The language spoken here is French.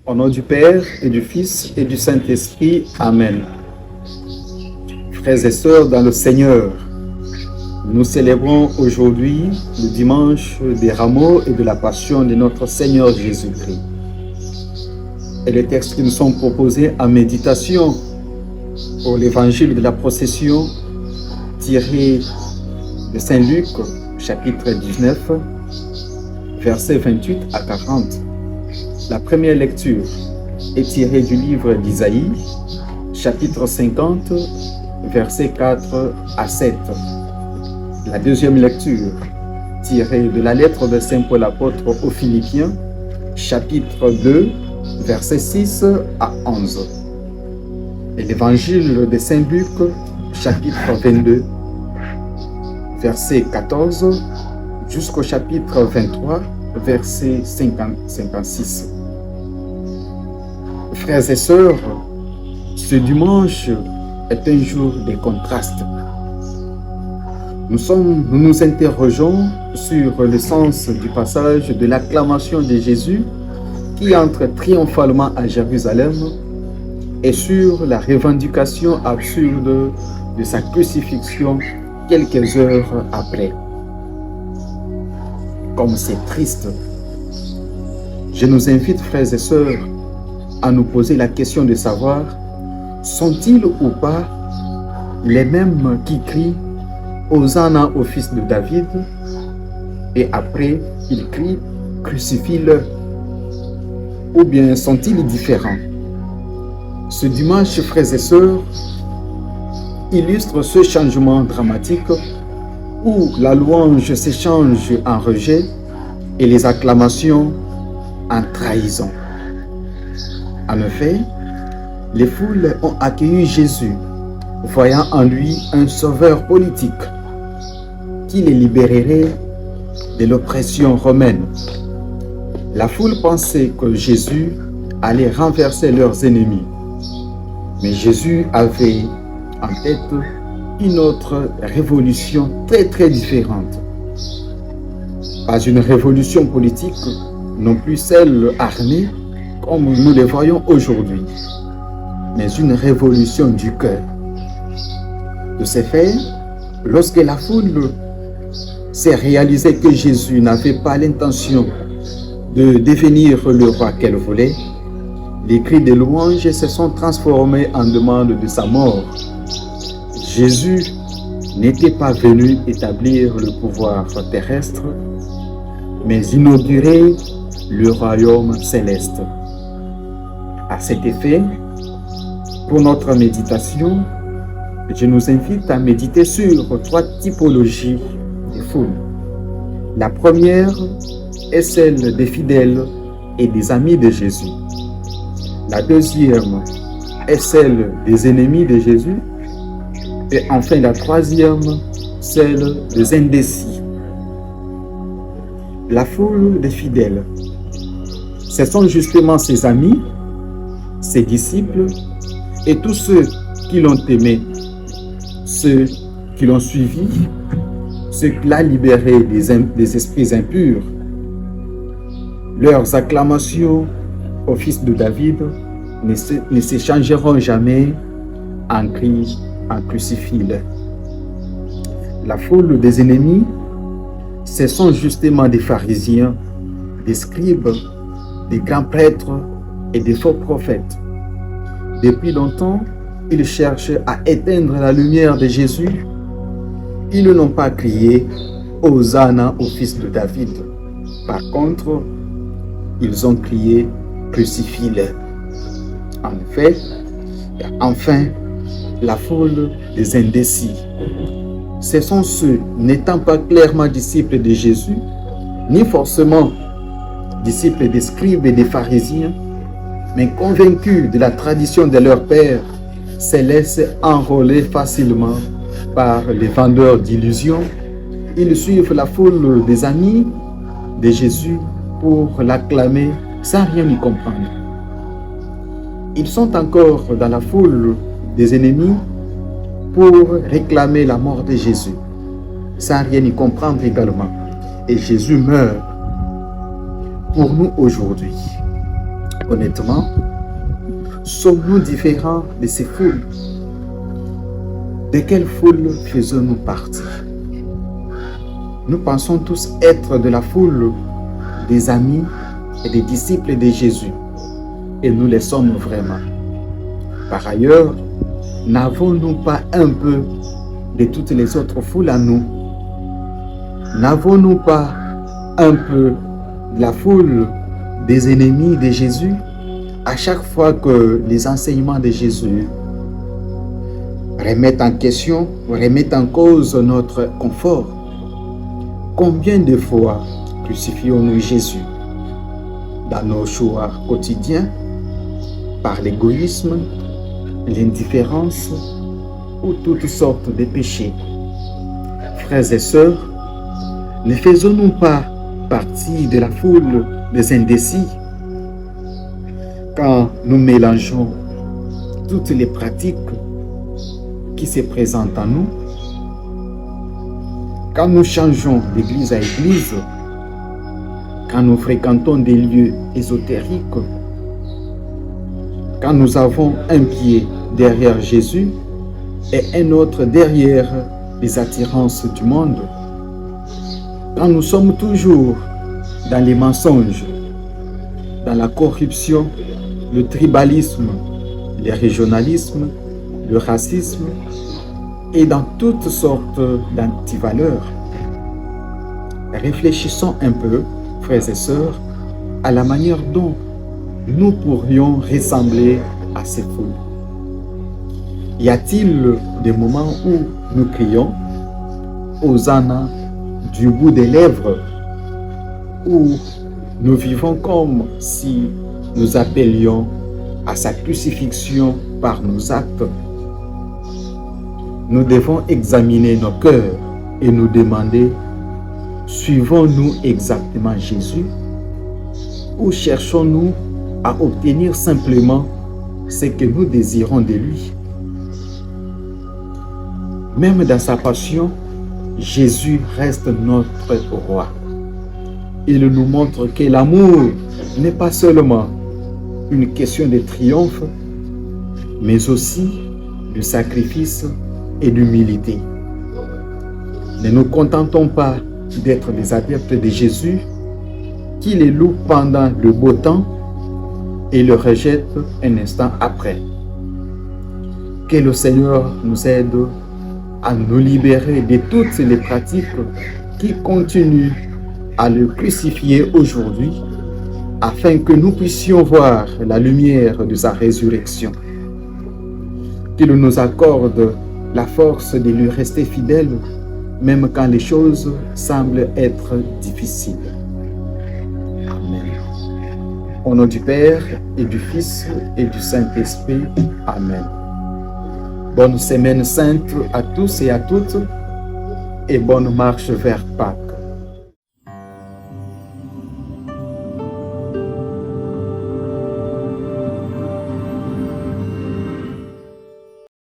Au nom du Père et du Fils et du Saint-Esprit. Amen. Frères et sœurs dans le Seigneur, nous célébrons aujourd'hui le dimanche des Rameaux et de la Passion de notre Seigneur Jésus-Christ. Et les textes qui nous sont proposés en méditation pour l'évangile de la procession tiré de Saint Luc, chapitre 19, versets 28 à 40. La première lecture est tirée du livre d'Isaïe, chapitre 50, versets 4 à 7. La deuxième lecture, tirée de la lettre de Saint Paul apôtre aux Philippiens, chapitre 2, versets 6 à 11. Et l'évangile de Saint Luc, chapitre 22, verset 14, jusqu'au chapitre 23, verset 56. Frères et sœurs, ce dimanche est un jour de contrastes. Nous nous interrogeons sur le sens du passage de l'acclamation de Jésus qui entre triomphalement à Jérusalem et sur la revendication absurde de sa crucifixion quelques heures après. Comme c'est triste. Je nous invite, frères et sœurs, à nous poser la question de savoir, sont-ils ou pas les mêmes qui crient « Hosanna au fils de David » et après, ils crient « Crucifie-le » ou bien sont-ils différents? Ce dimanche, frères et sœurs, illustre ce changement dramatique où la louange s'échange en rejet et les acclamations en trahison. En effet, les foules ont accueilli Jésus, voyant en lui un sauveur politique qui les libérerait de l'oppression romaine. La foule pensait que Jésus allait renverser leurs ennemis, mais Jésus avait en tête une autre révolution très différente. Pas une révolution politique, non plus celle armée comme nous les voyons aujourd'hui, mais une révolution du cœur. De ces faits, lorsque la foule s'est réalisée que Jésus n'avait pas l'intention de devenir le roi qu'elle voulait, les cris de louange se sont transformés en demande de sa mort. Jésus n'était pas venu établir le pouvoir terrestre, mais inaugurer le royaume céleste. À cet effet, pour notre méditation, je nous invite à méditer sur 3 typologies de foules. La première est celle des fidèles et des amis de Jésus. La deuxième est celle des ennemis de Jésus. Et enfin, la troisième, celle des indécis. La foule des fidèles. Ce sont justement ses amis, ses disciples et tous ceux qui l'ont aimé, ceux qui l'ont suivi, ceux qui l'ont libéré des esprits impurs. Leurs acclamations au fils de David ne s'échangeront jamais en cris, en crucifix. La foule des ennemis, ce sont justement des pharisiens, des scribes, des grands prêtres et des faux prophètes. Depuis longtemps, ils cherchent à éteindre la lumière de Jésus. Ils n'ont pas crié « Hosanna au fils de David ». Par contre, ils ont crié « Crucifie-le ». En effet, enfin, la foule des indécis. Ce sont ceux n'étant pas clairement disciples de Jésus, ni forcément disciples des scribes et des pharisiens, mais convaincus de la tradition de leur père, se laissent enrôler facilement par les vendeurs d'illusions. Ils suivent la foule des amis de Jésus pour l'acclamer sans rien y comprendre. Ils sont encore dans la foule des ennemis pour réclamer la mort de Jésus, sans rien y comprendre également. Et Jésus meurt pour nous aujourd'hui. Honnêtement, sommes-nous différents de ces foules? De quelle foule faisons-nous partie? Nous pensons tous être de la foule des amis et des disciples de Jésus, et nous le sommes vraiment. Par ailleurs, n'avons-nous pas un peu de toutes les autres foules à nous? N'avons-nous pas un peu de la foule des ennemis de Jésus à chaque fois que les enseignements de Jésus remettent en question, remettent en cause notre confort? Combien de fois crucifions-nous Jésus dans nos choix quotidiens par l'égoïsme, l'indifférence ou toutes sortes de péchés? Frères et sœurs, ne faisons-nous pas partie de la foule des indécis quand nous mélangeons toutes les pratiques qui se présentent à nous, quand nous changeons d'église à église, quand nous fréquentons des lieux ésotériques, quand nous avons un pied derrière Jésus et un autre derrière les attirances du monde, quand nous sommes toujours dans les mensonges, dans la corruption, le tribalisme, le régionalisme, le racisme et dans toutes sortes d'antivaleurs. Réfléchissons un peu, frères et sœurs, à la manière dont nous pourrions ressembler à ces foules. Y a-t-il des moments où nous crions « Hosanna » du bout des lèvres, où nous vivons comme si nous appelions à sa crucifixion par nos actes? Nous devons examiner nos cœurs et nous demander, suivons-nous exactement Jésus ou cherchons-nous à obtenir simplement ce que nous désirons de lui? Même dans sa passion, Jésus reste notre roi. Il nous montre que l'amour n'est pas seulement une question de triomphe, mais aussi de sacrifice et d'humilité. Ne nous contentons pas d'être des adeptes de Jésus qui les loue pendant le beau temps et le rejette un instant après. Que le Seigneur nous aide à nous libérer de toutes les pratiques qui continuent à le crucifier aujourd'hui, afin que nous puissions voir la lumière de sa résurrection. Qu'il nous accorde la force de lui rester fidèle, même quand les choses semblent être difficiles. Amen. Au nom du Père et du Fils et du Saint-Esprit. Amen. Bonne semaine sainte à tous et à toutes et bonne marche vers Pâques.